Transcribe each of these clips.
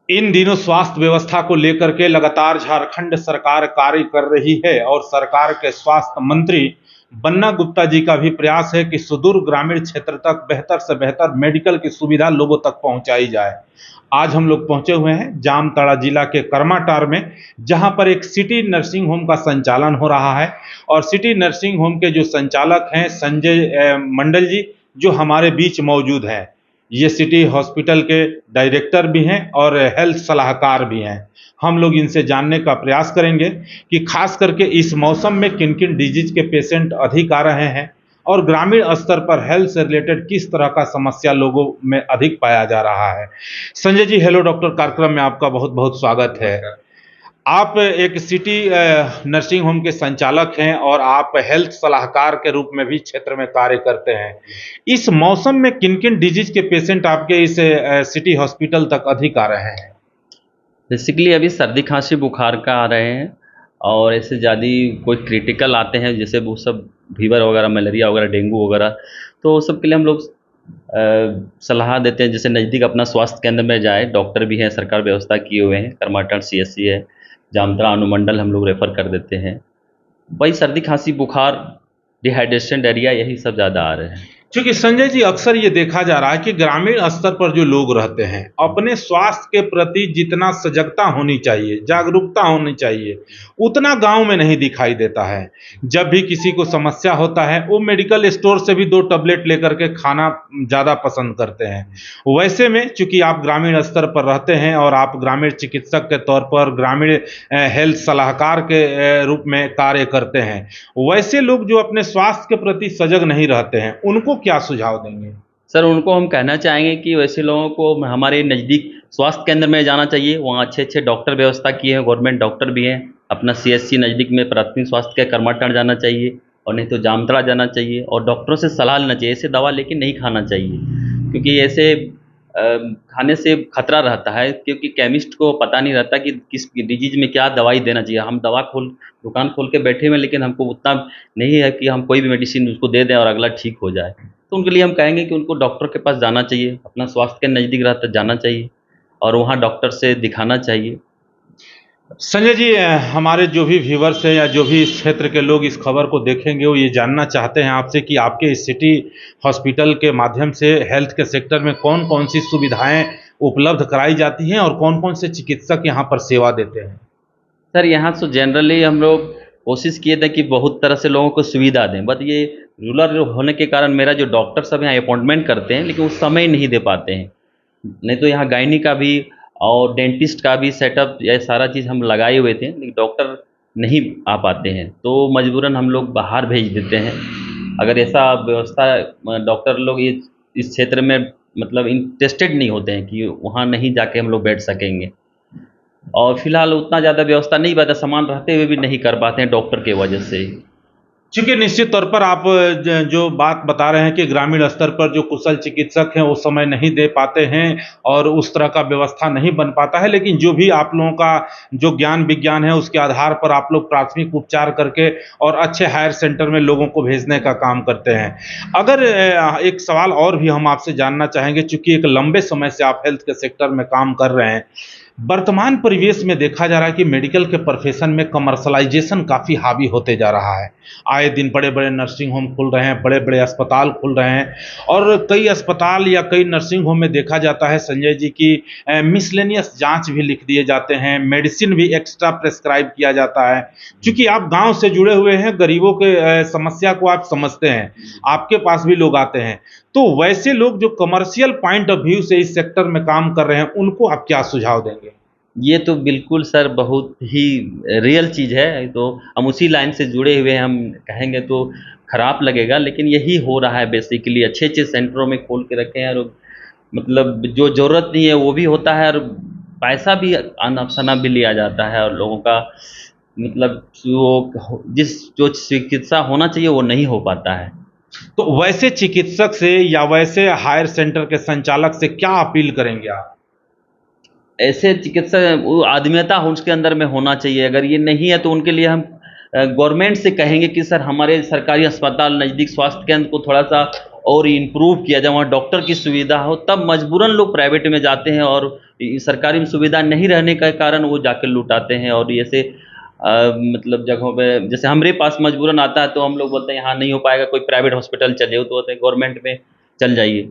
इन दिनों स्वास्थ्य व्यवस्था को लेकर के लगातार झारखंड सरकार कार्य कर रही है और सरकार के स्वास्थ्य मंत्री बन्ना गुप्ता जी का भी प्रयास है कि सुदूर ग्रामीण क्षेत्र तक बेहतर से बेहतर मेडिकल की सुविधा लोगों तक पहुंचाई जाए। आज हम लोग पहुंचे हुए हैं जामताड़ा जिला के करमाटार में, जहां पर एक सिटी नर्सिंग होम का संचालन हो रहा है और सिटी नर्सिंग होम के जो संचालक हैं संजय मंडल जी, जो हमारे बीच मौजूद हैं। ये सिटी हॉस्पिटल के डायरेक्टर भी हैं और हेल्थ सलाहकार भी हैं। हम लोग इनसे जानने का प्रयास करेंगे कि खास करके इस मौसम में किन किन डिजीज के पेशेंट अधिक आ रहे हैं और ग्रामीण स्तर पर हेल्थ से रिलेटेड किस तरह का समस्या लोगों में अधिक पाया जा रहा है। संजय जी, हेलो डॉक्टर, कार्यक्रम में आपका बहुत बहुत स्वागत है। आप एक सिटी नर्सिंग होम के संचालक हैं और आप हेल्थ सलाहकार के रूप में भी क्षेत्र में कार्य करते हैं। इस मौसम में किन किन डिजीज के पेशेंट आपके इस सिटी हॉस्पिटल तक अधिक आ रहे हैं? बेसिकली अभी सर्दी खांसी बुखार का आ रहे हैं और ऐसे ज़्यादा कोई क्रिटिकल आते हैं, जैसे वो सब फीवर वगैरह, मलेरिया वगैरह, डेंगू वगैरह। तो वो सब के लिए हम लोग सलाह देते हैं, जैसे नज़दीक अपना स्वास्थ्य केंद्र में जाए। डॉक्टर भी हैं, सरकार व्यवस्था किए हुए हैं, करमाटार सीएससी है, जामताड़ा अनुमंडल हम लोग रेफ़र कर देते हैं। वही सर्दी खांसी बुखार, डिहाइड्रेशन, डायरिया, यही सब ज़्यादा आ रहे हैं। क्योंकि संजय जी, अक्सर ये देखा जा रहा है कि ग्रामीण स्तर पर जो लोग रहते हैं, अपने स्वास्थ्य के प्रति जितना सजगता होनी चाहिए, जागरूकता होनी चाहिए, उतना गांव में नहीं दिखाई देता है। जब भी किसी को समस्या होता है, वो मेडिकल स्टोर से भी 2 टैबलेट लेकर के खाना ज़्यादा पसंद करते हैं। वैसे में चूंकि आप ग्रामीण स्तर पर रहते हैं और आप ग्रामीण चिकित्सक के तौर पर ग्रामीण हेल्थ सलाहकार के रूप में कार्य करते हैं, वैसे लोग जो अपने स्वास्थ्य के प्रति सजग नहीं रहते हैं, उनको क्या सुझाव देंगे? सर, उनको हम कहना चाहेंगे कि वैसे लोगों को हमारे नज़दीक स्वास्थ्य केंद्र में जाना चाहिए। वहाँ अच्छे अच्छे डॉक्टर व्यवस्था किए हैं, गवर्नमेंट डॉक्टर भी हैं। अपना सीएससी नज़दीक में प्राथमिक स्वास्थ्य के करमाटार जाना चाहिए और नहीं तो जामताड़ा जाना चाहिए और डॉक्टरों से सलाह लेना चाहिए। ऐसे दवा लेके नहीं खाना चाहिए, क्योंकि ऐसे खाने से खतरा रहता है, क्योंकि केमिस्ट को पता नहीं रहता कि किस डिजीज़ में क्या दवाई देना चाहिए। हम दुकान खोल के बैठे हुए हैं, लेकिन हमको उतना नहीं है कि हम कोई भी मेडिसिन उसको दे दें और अगला ठीक हो जाए। तो उनके लिए हम कहेंगे कि उनको डॉक्टर के पास जाना चाहिए, अपना स्वास्थ्य के नज़दीक रहता जाना चाहिए और वहाँ डॉक्टर से दिखाना चाहिए। संजय जी, हमारे जो भी व्यूवर्स हैं या जो भी इस क्षेत्र के लोग इस खबर को देखेंगे, वो ये जानना चाहते हैं आपसे कि आपके इस सिटी हॉस्पिटल के माध्यम से हेल्थ के सेक्टर में कौन कौन सी सुविधाएं उपलब्ध कराई जाती हैं और कौन कौन से चिकित्सक यहाँ पर सेवा देते हैं? सर, यहाँ तो जनरली हम लोग कोशिश किए थे कि बहुत तरह से लोगों को सुविधा दें, बट ये रूरल होने के कारण मेरा जो डॉक्टर सब यहाँ अपॉइंटमेंट करते हैं, लेकिन उस समय नहीं दे पाते हैं। नहीं तो यहाँ गायनी का भी और डेंटिस्ट का भी सेटअप, ये सारा चीज़ हम लगाए हुए थे, लेकिन डॉक्टर नहीं आ पाते हैं, तो मजबूरन हम लोग बाहर भेज देते हैं। अगर ऐसा व्यवस्था डॉक्टर लोग इस क्षेत्र में मतलब इंटरेस्टेड नहीं होते हैं कि वहाँ नहीं जाके हम लोग बैठ सकेंगे, और फिलहाल उतना ज़्यादा व्यवस्था नहीं बता, सामान रहते हुए भी नहीं कर पाते हैं डॉक्टर के वजह से। चूंकि निश्चित तौर पर आप जो बात बता रहे हैं कि ग्रामीण स्तर पर जो कुशल चिकित्सक हैं वो समय नहीं दे पाते हैं और उस तरह का व्यवस्था नहीं बन पाता है, लेकिन जो भी आप लोगों का जो ज्ञान विज्ञान है उसके आधार पर आप लोग प्राथमिक उपचार करके और अच्छे हायर सेंटर में लोगों को भेजने का काम करते हैं। अगर एक सवाल और भी हम आपसे जानना चाहेंगे, चूंकि एक लंबे समय से आप हेल्थ के सेक्टर में काम कर रहे हैं, वर्तमान परिवेश में देखा जा रहा है कि मेडिकल के प्रोफेशन में कमर्शलाइजेशन काफ़ी हावी होते जा रहा है। आए दिन बड़े बड़े नर्सिंग होम खुल रहे हैं, बड़े बड़े अस्पताल खुल रहे हैं और कई अस्पताल या कई नर्सिंग होम में देखा जाता है संजय जी की मिसलेनियस जांच भी लिख दिए जाते हैं, मेडिसिन भी एक्स्ट्रा प्रेस्क्राइब किया जाता है। क्योंकि आप गांव से जुड़े हुए हैं, गरीबों के समस्या को आप समझते हैं, आपके पास भी लोग आते हैं, तो वैसे लोग जो कमर्शियल पॉइंट ऑफ व्यू से इस सेक्टर में काम कर रहे हैं, उनको आप क्या सुझाव देंगे? ये तो बिल्कुल सर बहुत ही रियल चीज़ है, तो हम उसी लाइन से जुड़े हुए हैं। हम कहेंगे तो खराब लगेगा, लेकिन यही हो रहा है बेसिकली। अच्छे अच्छे सेंटरों में खोल के रखे हैं और मतलब जो ज़रूरत नहीं है वो भी होता है और पैसा भी अनाप शनाप भी लिया जाता है, और लोगों का मतलब वो जिस जो चिकित्सा होना चाहिए वो नहीं हो पाता है। तो वैसे चिकित्सक से या वैसे हायर सेंटर के संचालक से क्या अपील करेंगे आप? ऐसे चिकित्सक वो आदमीयता हो उसके अंदर में होना चाहिए। अगर ये नहीं है तो उनके लिए हम गवर्नमेंट से कहेंगे कि सर हमारे सरकारी अस्पताल नज़दीक स्वास्थ्य केंद्र को थोड़ा सा और इम्प्रूव किया जाए, वहाँ डॉक्टर की सुविधा हो, तब मजबूरन लोग प्राइवेट में जाते हैं और सरकारी में सुविधा नहीं रहने के कारण वो जाकर लुटाते हैं। और ऐसे मतलब जगहों पे जैसे हमारे पास मजबूरन आता है तो हम लोग बोलते हैं यहाँ नहीं हो पाएगा, कोई प्राइवेट हॉस्पिटल चले हो, तो बोलते हैं गवर्नमेंट में चल जाइए।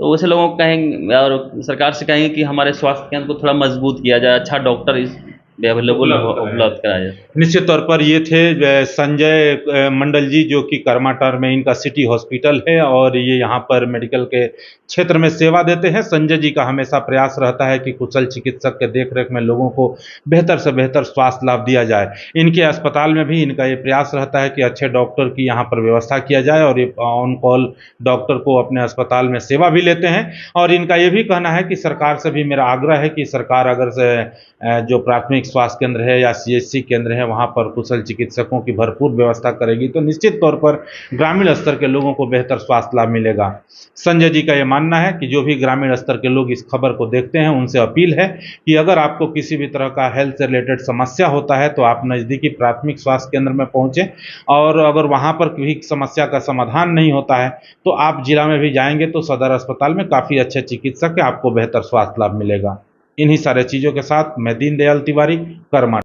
तो वैसे लोगों को कहेंगे और सरकार से कहेंगे कि हमारे स्वास्थ्य केंद्र को थोड़ा मजबूत किया जाए, अच्छा डॉक्टर इस अवेलेबल उपलब्ध कराया जाए। निश्चित तौर पर ये थे संजय मंडल जी, जो कि करमाटर में इनका सिटी हॉस्पिटल है और ये यहाँ पर मेडिकल के क्षेत्र में सेवा देते हैं। संजय जी का हमेशा प्रयास रहता है कि कुशल चिकित्सक के देखरेख में लोगों को बेहतर से बेहतर स्वास्थ्य लाभ दिया जाए। इनके अस्पताल में भी इनका ये प्रयास रहता है कि अच्छे डॉक्टर की यहाँ पर व्यवस्था किया जाए और ये ऑन कॉल डॉक्टर को अपने अस्पताल में सेवा भी लेते हैं। और इनका ये भी कहना है कि सरकार से भी मेरा आग्रह है कि सरकार अगर से जो प्राथमिक स्वास्थ्य केंद्र है या सीएचसी केंद्र है वहाँ पर कुशल चिकित्सकों की भरपूर व्यवस्था करेगी तो निश्चित तौर पर ग्रामीण स्तर के लोगों को बेहतर स्वास्थ्य लाभ मिलेगा। संजय जी का यह मानना है कि जो भी ग्रामीण स्तर के लोग इस खबर को देखते हैं उनसे अपील है कि अगर आपको किसी भी तरह का हेल्थ से रिलेटेड समस्या होता है तो आप नज़दीकी प्राथमिक स्वास्थ्य केंद्र में पहुँचें, और अगर वहाँ पर भी समस्या का समाधान नहीं होता है तो आप जिला में भी जाएंगे तो सदर अस्पताल में काफ़ी अच्छे चिकित्सक है, आपको बेहतर स्वास्थ्य लाभ मिलेगा। इन्हीं सारे चीज़ों के साथ मैं दीनदयाल तिवारी, कर्मा।